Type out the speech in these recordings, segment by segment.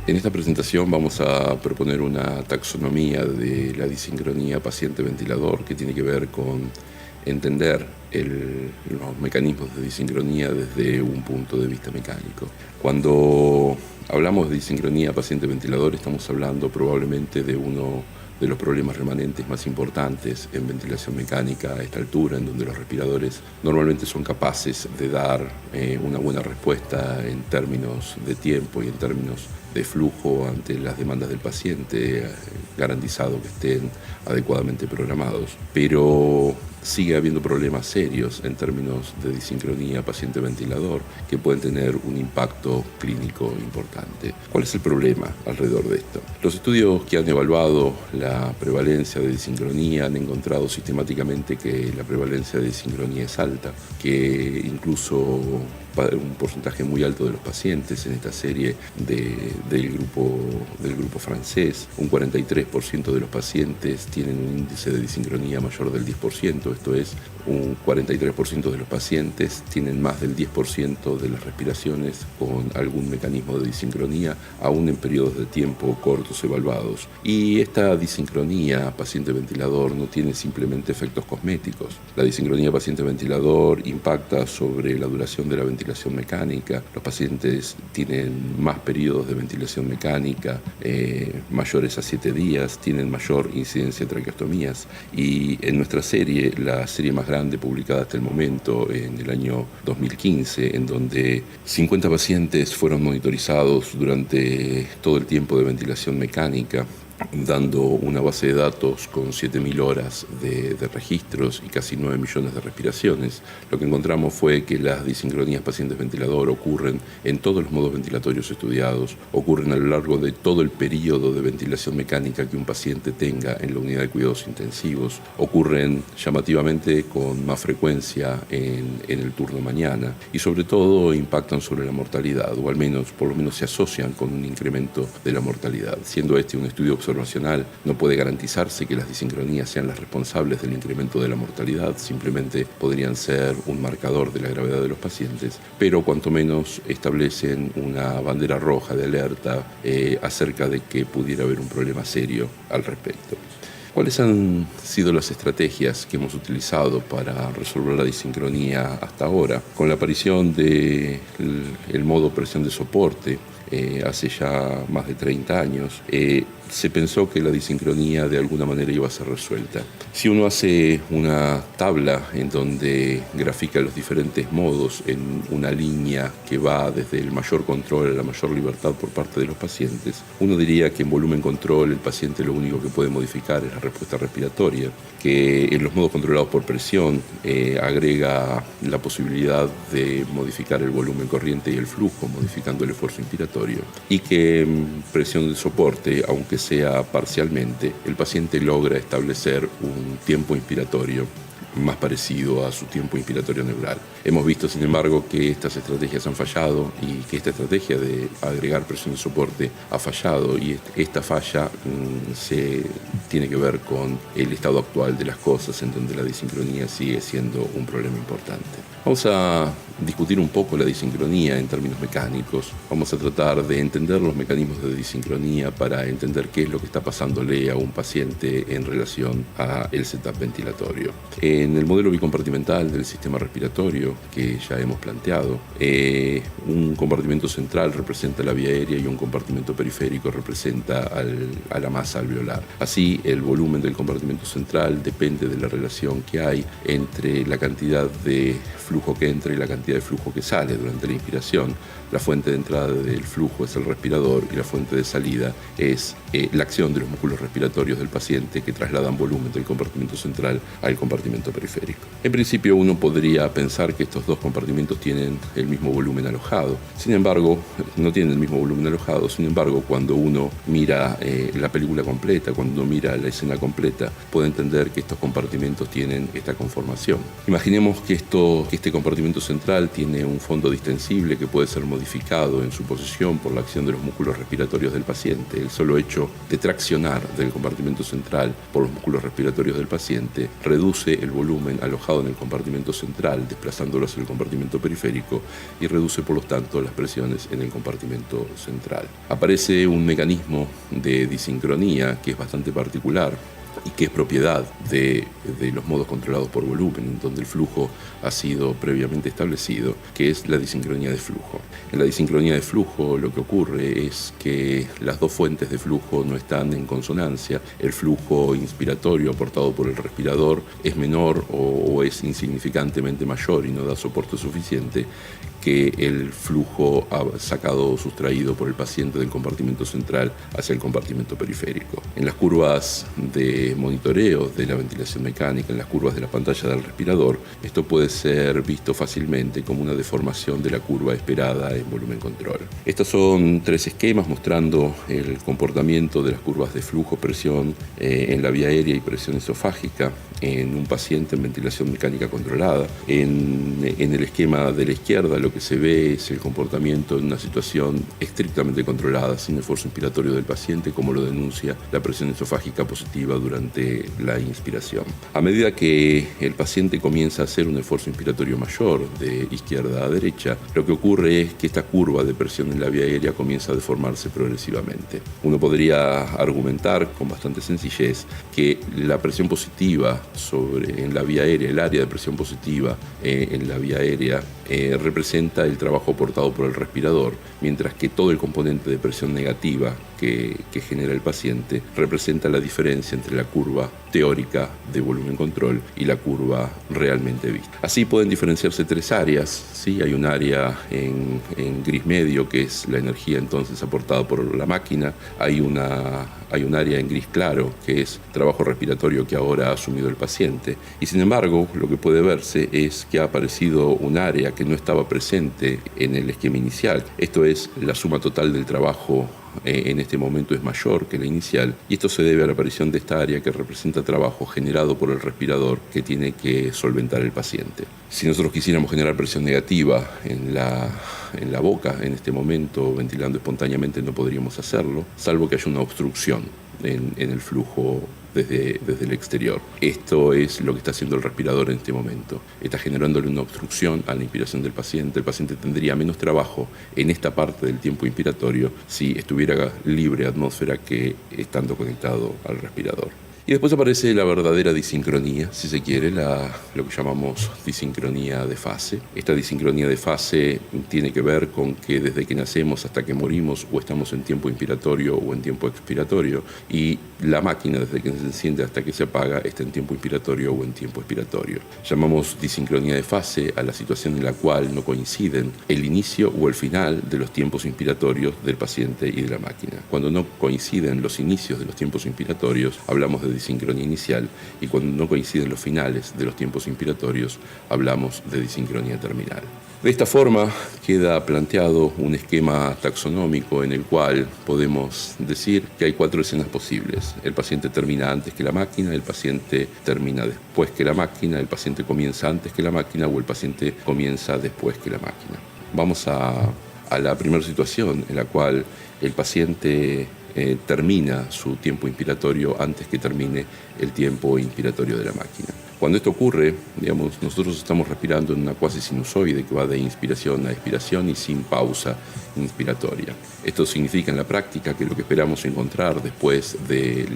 En esta presentación vamos a proponer una taxonomía de la disincronía paciente-ventilador que tiene que ver con entender los mecanismos de disincronía desde un punto de vista mecánico. Cuando hablamos de disincronía paciente-ventilador estamos hablando probablemente de uno de los problemas remanentes más importantes en ventilación mecánica a esta altura, en donde los respiradores normalmente son capaces de dar una buena respuesta en términos de tiempo y en términos de flujo ante las demandas del paciente, garantizado que estén adecuadamente programados. Pero sigue habiendo problemas serios en términos de disincronía paciente-ventilador que pueden tener un impacto clínico importante. ¿Cuál es el problema alrededor de esto? Los estudios que han evaluado la prevalencia de disincronía han encontrado sistemáticamente que la prevalencia de disincronía es alta, que incluso un porcentaje muy alto de los pacientes en esta serie del grupo francés, un 43% de los pacientes tienen un índice de disincronía mayor del 10%, esto es, un 43% de los pacientes tienen más del 10% de las respiraciones con algún mecanismo de disincronía, aún en periodos de tiempo cortos evaluados. Y esta disincronía paciente-ventilador no tiene simplemente efectos cosméticos. La disincronía paciente-ventilador impacta sobre la duración de la ventilación mecánica. Los pacientes tienen más periodos de ventilación mecánica, mayores a 7 días, tienen mayor incidencia de traqueostomías. Y en nuestra serie, la serie más grande publicada hasta el momento en el año 2015, en donde 50 pacientes fueron monitorizados durante todo el tiempo de ventilación mecánica, dando una base de datos con 7.000 horas de registros y casi 9 millones de respiraciones. Lo que encontramos fue que las disincronías pacientes-ventilador ocurren en todos los modos ventilatorios estudiados, ocurren a lo largo de todo el periodo de ventilación mecánica que un paciente tenga en la unidad de cuidados intensivos, ocurren llamativamente con más frecuencia en el turno mañana y sobre todo impactan sobre la mortalidad, o al menos, por lo menos se asocian con un incremento de la mortalidad. Siendo este un estudio observacional, no puede garantizarse que las disincronías sean las responsables del incremento de la mortalidad, simplemente podrían ser un marcador de la gravedad de los pacientes, pero cuanto menos establecen una bandera roja de alerta acerca de que pudiera haber un problema serio al respecto. ¿Cuáles han sido las estrategias que hemos utilizado para resolver la disincronía hasta ahora? Con la aparición del modo presión de soporte, hace ya más de 30 años, se pensó que la disincronía de alguna manera iba a ser resuelta. Si uno hace una tabla en donde grafica los diferentes modos en una línea que va desde el mayor control a la mayor libertad por parte de los pacientes, uno diría que en volumen control el paciente lo único que puede modificar es la respuesta respiratoria, que en los modos controlados por presión agrega la posibilidad de modificar el volumen corriente y el flujo, modificando el esfuerzo inspiratorio, y que en presión de soporte, aunque sea parcialmente, el paciente logra establecer un tiempo inspiratorio más parecido a su tiempo inspiratorio neural. Hemos visto, sin embargo, que estas estrategias han fallado y que esta estrategia de agregar presión de soporte ha fallado, y esta falla se tiene que ver con el estado actual de las cosas, en donde la disincronía sigue siendo un problema importante. Vamos a discutir un poco la disincronía en términos mecánicos. Vamos a tratar de entender los mecanismos de disincronía para entender qué es lo que está pasándole a un paciente en relación al setup ventilatorio. En el modelo bicompartimental del sistema respiratorio que ya hemos planteado, un compartimento central representa la vía aérea y un compartimento periférico representa a la masa alveolar. Así, el volumen del compartimento central depende de la relación que hay entre la cantidad de flujo que entra y la cantidad de flujo que sale durante la inspiración. La fuente de entrada del flujo es el respirador y la fuente de salida es la acción de los músculos respiratorios del paciente que trasladan volumen del compartimento central al compartimento periférico. En principio uno podría pensar que estos dos compartimentos tienen el mismo volumen alojado. Sin embargo, no tienen el mismo volumen alojado. Sin embargo, cuando uno mira la película completa, cuando uno mira mira la escena completa puede entender que estos compartimentos tienen esta conformación. Imaginemos que este compartimento central tiene un fondo distensible que puede ser modificado en su posición por la acción de los músculos respiratorios del paciente. El solo hecho de traccionar del compartimento central por los músculos respiratorios del paciente reduce el volumen alojado en el compartimento central, desplazándolo hacia el compartimento periférico, y reduce por lo tanto las presiones en el compartimento central. Aparece un mecanismo de disincronía que es bastante particular y que es propiedad de los modos controlados por volumen, donde el flujo ha sido previamente establecido, que es la disincronía de flujo. En la disincronía de flujo lo que ocurre es que las dos fuentes de flujo no están en consonancia. El flujo inspiratorio aportado por el respirador es menor o es insignificantemente mayor y no da soporte suficiente que el flujo sacado o sustraído por el paciente del compartimento central hacia el compartimento periférico. En las curvas de monitoreo de la ventilación mecánica, en las curvas de la pantalla del respirador, esto puede ser visto fácilmente como una deformación de la curva esperada en volumen control. Estos son tres esquemas mostrando el comportamiento de las curvas de flujo, presión en la vía aérea y presión esofágica en un paciente en ventilación mecánica controlada. En el esquema de la izquierda lo que se ve es el comportamiento en una situación estrictamente controlada, sin esfuerzo inspiratorio del paciente, como lo denuncia la presión esofágica positiva durante la inspiración. A medida que el paciente comienza a hacer un esfuerzo inspiratorio mayor de izquierda a derecha, lo que ocurre es que esta curva de presión en la vía aérea comienza a deformarse progresivamente. Uno podría argumentar con bastante sencillez que la presión positiva en la vía aérea, el área de presión positiva en la vía aérea representa el trabajo aportado por el respirador, mientras que todo el componente de presión negativa que genera el paciente representa la diferencia entre la curva teórica de volumen control y la curva realmente vista. Así pueden diferenciarse tres áreas, ¿sí? Hay un área en gris medio que es la energía entonces aportada por la máquina, hay un área en gris claro que es trabajo respiratorio que ahora ha asumido el paciente, y sin embargo lo que puede verse es que ha aparecido un área que no estaba presente en el esquema inicial. Esto es, la suma total del trabajo en este momento es mayor que la inicial, y esto se debe a la aparición de esta área que representa trabajo generado por el respirador que tiene que solventar el paciente. Si nosotros quisiéramos generar presión negativa en la boca en este momento, ventilando espontáneamente, no podríamos hacerlo, salvo que haya una obstrucción en el flujo desde el exterior. Esto es lo que está haciendo el respirador en este momento. Está generándole una obstrucción a la inspiración del paciente. El paciente tendría menos trabajo en esta parte del tiempo inspiratorio si estuviera libre atmósfera que estando conectado al respirador. Y después aparece la verdadera disincronía, si se quiere, lo que llamamos disincronía de fase. Esta disincronía de fase tiene que ver con que desde que nacemos hasta que morimos o estamos en tiempo inspiratorio o en tiempo expiratorio, y la máquina desde que se enciende hasta que se apaga está en tiempo inspiratorio o en tiempo expiratorio. Llamamos disincronía de fase a la situación en la cual no coinciden el inicio o el final de los tiempos inspiratorios del paciente y de la máquina. Cuando no coinciden los inicios de los tiempos inspiratorios, hablamos de disincronía inicial, y cuando no coinciden los finales de los tiempos inspiratorios, hablamos de disincronía terminal. De esta forma queda planteado un esquema taxonómico en el cual podemos decir que hay cuatro escenas posibles. El paciente termina antes que la máquina, el paciente termina después que la máquina, el paciente comienza antes que la máquina o el paciente comienza después que la máquina. Vamos a la primera situación en la cual el paciente termina su tiempo inspiratorio antes que termine el tiempo inspiratorio de la máquina. Cuando esto ocurre, nosotros estamos respirando en una cuasi sinusoide que va de inspiración a expiración y sin pausa inspiratoria. Esto significa en la práctica que lo que esperamos encontrar después de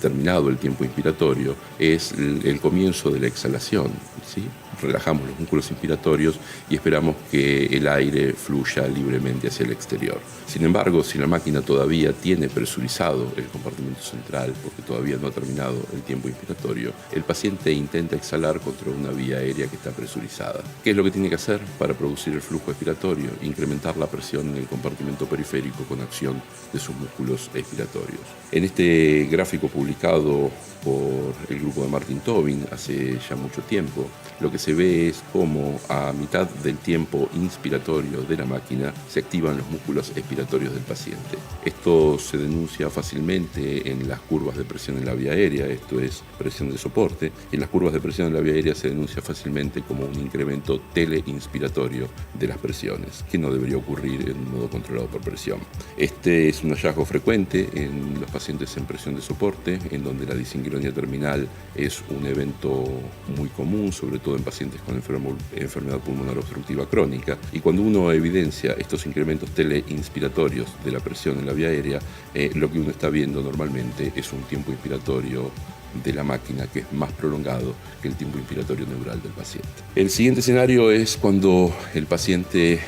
terminado el tiempo inspiratorio es el comienzo de la exhalación, ¿sí? Relajamos los músculos inspiratorios y esperamos que el aire fluya libremente hacia el exterior. Sin embargo, si la máquina todavía tiene presurizado el compartimento central porque todavía no ha terminado el tiempo inspiratorio, el paciente paciente intenta exhalar contra una vía aérea que está presurizada. ¿Qué es lo que tiene que hacer para producir el flujo expiratorio? Incrementar la presión en el compartimento periférico con acción de sus músculos expiratorios. En este gráfico publicado por el grupo de Martin Tobin hace ya mucho tiempo, lo que se ve es cómo a mitad del tiempo inspiratorio de la máquina se activan los músculos expiratorios del paciente. Esto se denuncia fácilmente en las curvas de presión en la vía aérea, esto es presión de soporte. En las curvas de presión en la vía aérea se denuncia fácilmente como un incremento teleinspiratorio de las presiones, que no debería ocurrir en modo controlado por presión. Este es un hallazgo frecuente en los pacientes en presión de soporte, en donde la disincronía terminal es un evento muy común, sobre todo en pacientes con enfermedad pulmonar obstructiva crónica. Y cuando uno evidencia estos incrementos teleinspiratorios de la presión en la vía aérea, lo que uno está viendo normalmente es un tiempo inspiratorio de la máquina que es más prolongado que el tiempo inspiratorio neural del paciente. El siguiente escenario es cuando el paciente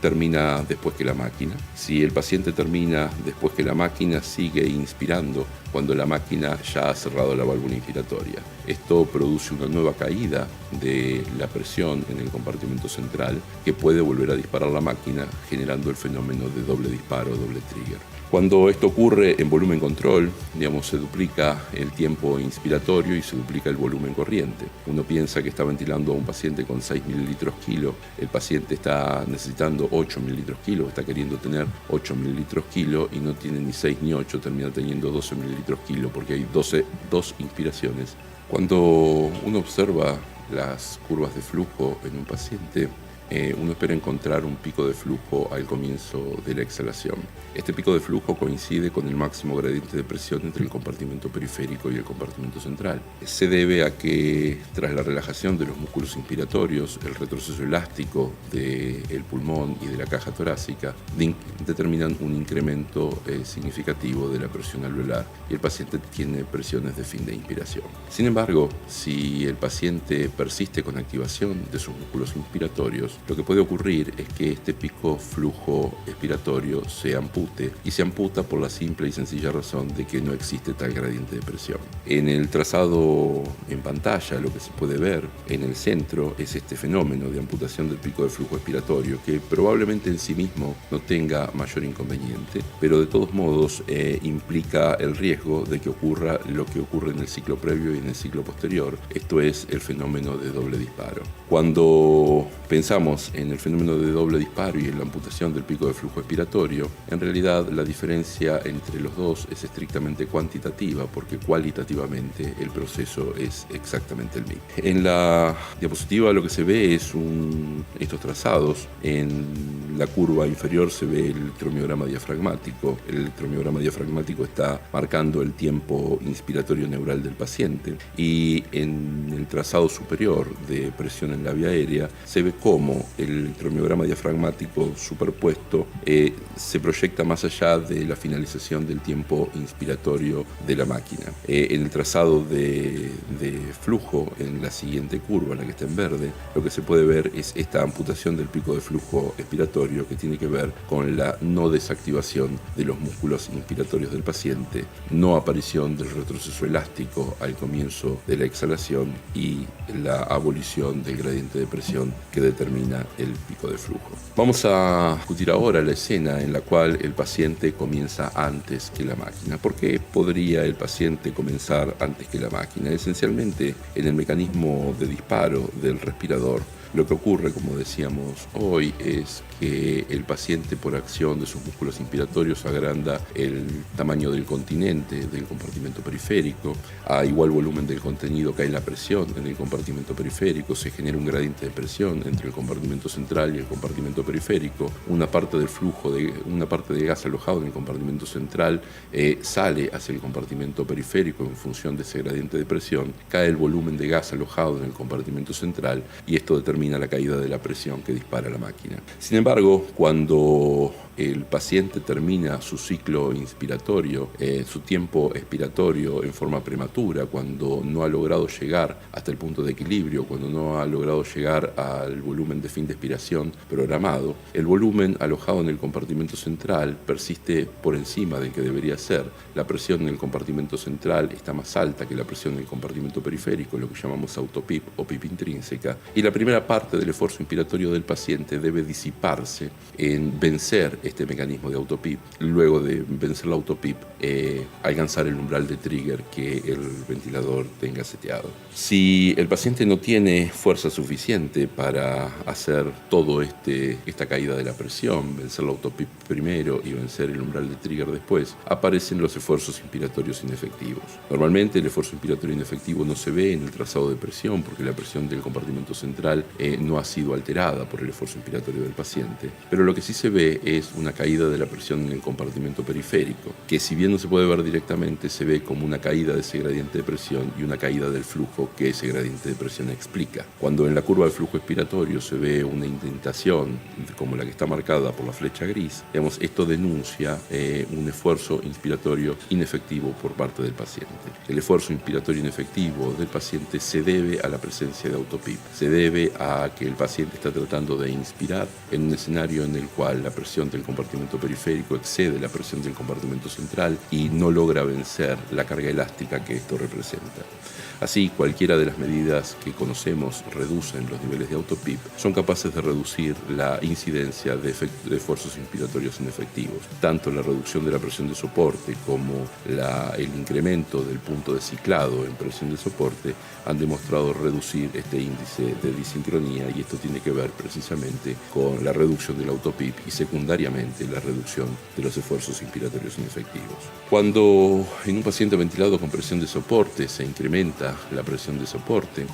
termina después que la máquina. Si el paciente termina después que la máquina, sigue inspirando cuando la máquina ya ha cerrado la válvula inspiratoria. Esto produce una nueva caída de la presión en el compartimento central que puede volver a disparar la máquina, generando el fenómeno de doble disparo, doble trigger. Cuando esto ocurre en volumen control, se duplica el tiempo inspiratorio y se duplica el volumen corriente. Uno piensa que está ventilando a un paciente con 6 mililitros kilo, el paciente está necesitando 8 mililitros kilo, está queriendo tener 8 mililitros kilo y no tiene ni 6 ni 8, termina teniendo 12 mililitros kilo porque hay dos inspiraciones. Cuando uno observa las curvas de flujo en un paciente, uno espera encontrar un pico de flujo al comienzo de la exhalación. Este pico de flujo coincide con el máximo gradiente de presión entre el compartimento periférico y el compartimento central. Se debe a que tras la relajación de los músculos inspiratorios, el retroceso elástico del pulmón y de la caja torácica determinan un incremento significativo de la presión alveolar y el paciente tiene presiones de fin de inspiración. Sin embargo, si el paciente persiste con activación de sus músculos inspiratorios, lo que puede ocurrir es que este pico flujo expiratorio se ampute y se amputa por la simple y sencilla razón de que no existe tal gradiente de presión. En el trazado en pantalla lo que se puede ver en el centro es este fenómeno de amputación del pico de flujo expiratorio que probablemente en sí mismo no tenga mayor inconveniente, pero de todos modos implica el riesgo de que ocurra lo que ocurre en el ciclo previo y en el ciclo posterior, esto es el fenómeno de doble disparo. Cuando pensamos en el fenómeno de doble disparo y en la amputación del pico de flujo expiratorio, en realidad la diferencia entre los dos es estrictamente cuantitativa porque cualitativamente el proceso es exactamente el mismo. En la diapositiva lo que se ve es estos trazados. En la curva inferior se ve el electromiograma diafragmático. El electromiograma diafragmático está marcando el tiempo inspiratorio neural del paciente y en el trazado superior de presión en la vía aérea se ve cómo el electromiograma diafragmático superpuesto se proyecta más allá de la finalización del tiempo inspiratorio de la máquina. En el trazado de flujo, en la siguiente curva, la que está en verde, lo que se puede ver es esta amputación del pico de flujo expiratorio que tiene que ver con la no desactivación de los músculos inspiratorios del paciente, no aparición del retroceso elástico al comienzo de la exhalación y la abolición del gradiente de presión que determina el pico de flujo. Vamos a discutir ahora la escena en la cual el paciente comienza antes que la máquina. ¿Por qué podría el paciente comenzar antes que la máquina? Esencialmente, en el mecanismo de disparo del respirador, lo que ocurre, como decíamos hoy, es que el paciente, por acción de sus músculos inspiratorios, agranda el tamaño del continente del compartimento periférico. A igual volumen del contenido cae la presión en el compartimento periférico, se genera un gradiente de presión entre el compartimento central y el compartimento periférico. Una parte de gas alojado en el compartimento central sale hacia el compartimento periférico en función de ese gradiente de presión. Cae el volumen de gas alojado en el compartimento central y esto determina determina la caída de la presión que dispara la máquina. Sin embargo, cuando el paciente termina su ciclo inspiratorio, su tiempo expiratorio en forma prematura, cuando no ha logrado llegar hasta el punto de equilibrio, cuando no ha logrado llegar al volumen de fin de expiración programado, el volumen alojado en el compartimento central persiste por encima del que debería ser. La presión en el compartimento central está más alta que la presión en el compartimento periférico, lo que llamamos autopip o PIP intrínseca, y la primera parte del esfuerzo inspiratorio del paciente debe disiparse en vencer este mecanismo de autopip. Luego de vencer la autopip, alcanzar el umbral de trigger que el ventilador tenga seteado. Si el paciente no tiene fuerza suficiente para hacer todo esta caída de la presión, vencer la autopip primero y vencer el umbral de trigger después, aparecen los esfuerzos inspiratorios inefectivos. Normalmente el esfuerzo inspiratorio inefectivo no se ve en el trazado de presión porque la presión del compartimento central no ha sido alterada por el esfuerzo inspiratorio del paciente, pero lo que sí se ve es una caída de la presión en el compartimento periférico, que si bien no se puede ver directamente, se ve como una caída de ese gradiente de presión y una caída del flujo que ese gradiente de presión explica. Cuando en la curva del flujo expiratorio se ve una indentación como la que está marcada por la flecha gris, digamos, esto denuncia un esfuerzo inspiratorio inefectivo por parte del paciente. El esfuerzo inspiratorio inefectivo del paciente se debe a la presencia de autopip, se debe a que el paciente está tratando de inspirar en un escenario en el cual la presión del compartimento periférico excede la presión del compartimento central y no logra vencer la carga elástica que esto representa. Así, cualquiera de las medidas que conocemos reducen los niveles de autopip son capaces de reducir la incidencia de esfuerzos inspiratorios inefectivos. Tanto la reducción de la presión de soporte como el incremento del punto de ciclado en presión de soporte han demostrado reducir este índice de disincronía, y esto tiene que ver precisamente con la reducción del autopip y secundariamente la reducción de los esfuerzos inspiratorios inefectivos. Cuando en un paciente ventilado con presión de soporte se incrementa la presión de soporte,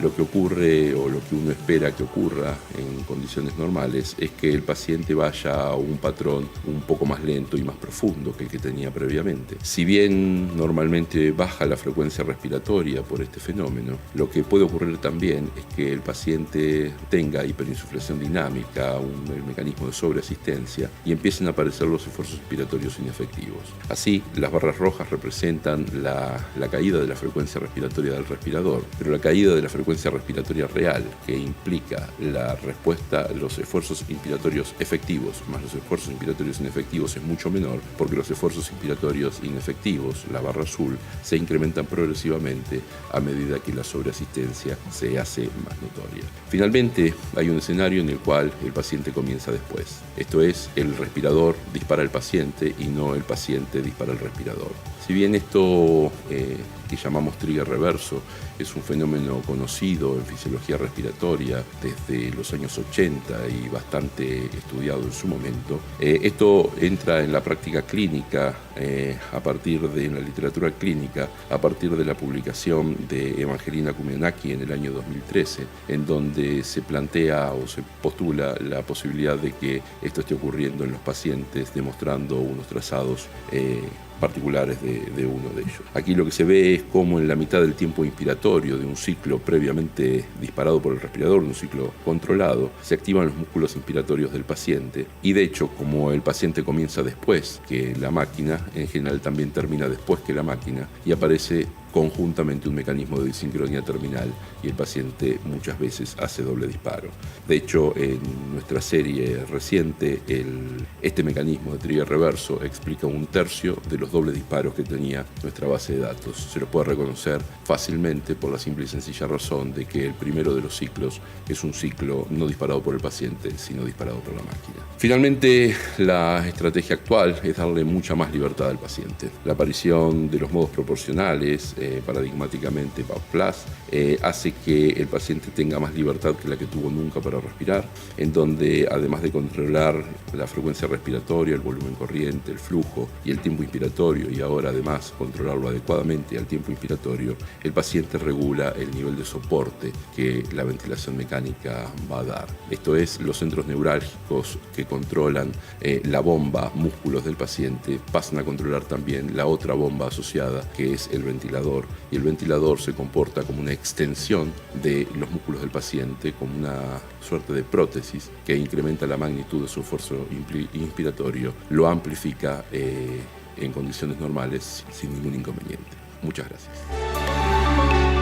lo que ocurre o lo que uno espera que ocurra en condiciones normales es que el paciente vaya a un patrón un poco más lento y más profundo que el que tenía previamente. Si bien normalmente baja la frecuencia respiratoria por este fenómeno, lo que puede ocurrir también es que el paciente tenga hiperinsuflación dinámica, el mecanismo de sobreasistencia, y empiecen a aparecer los esfuerzos respiratorios inefectivos. Así, las barras rojas representan la caída de la frecuencia respiratoria del respirador, pero la caída de la frecuencia respiratoria real, que implica la respuesta, los esfuerzos inspiratorios efectivos más los esfuerzos inspiratorios inefectivos, es mucho menor, porque los esfuerzos inspiratorios inefectivos, la barra azul, se incrementan progresivamente a medida que la sobreasistencia se hace más notoria. Finalmente, hay un escenario en el cual el paciente comienza después. Esto es, el respirador dispara al paciente y no el paciente dispara al respirador. Si bien esto que llamamos trigger reverso es un fenómeno conocido en fisiología respiratoria desde los años 80 y bastante estudiado en su momento, esto entra en la práctica clínica a partir de la literatura clínica, a partir de la publicación de Evangelina Kumianaki en el año 2013, en donde se plantea o se postula la posibilidad de que esto esté ocurriendo en los pacientes, demostrando unos trazados particulares de uno de ellos. Aquí lo que se ve es cómo en la mitad del tiempo inspiratorio de un ciclo previamente disparado por el respirador, de un ciclo controlado, se activan los músculos inspiratorios del paciente, y de hecho, como el paciente comienza después que la máquina, en general también termina después que la máquina, y aparece conjuntamente un mecanismo de disincronía terminal, y el paciente muchas veces hace doble disparo. De hecho, en nuestra serie reciente, este mecanismo de trigger reverso explica 1/3 de los dobles disparos que tenía nuestra base de datos. Se lo puede reconocer fácilmente por la simple y sencilla razón de que el primero de los ciclos es un ciclo no disparado por el paciente, sino disparado por la máquina. Finalmente, la estrategia actual es darle mucha más libertad al paciente. La aparición de los modos proporcionales, paradigmáticamente PAP+, hace que el paciente tenga más libertad que la que tuvo nunca para respirar, en donde además de controlar la frecuencia respiratoria, el volumen corriente, el flujo y el tiempo inspiratorio, y ahora además controlarlo adecuadamente al tiempo inspiratorio, el paciente regula el nivel de soporte que la ventilación mecánica va a dar. Esto es, los centros neurálgicos que controlan la bomba músculos del paciente pasan a controlar también la otra bomba asociada, que es el ventilador. ventilador, y el ventilador se comporta como una extensión de los músculos del paciente, como una suerte de prótesis que incrementa la magnitud de su esfuerzo inspiratorio, lo amplifica en condiciones normales sin ningún inconveniente. Muchas gracias.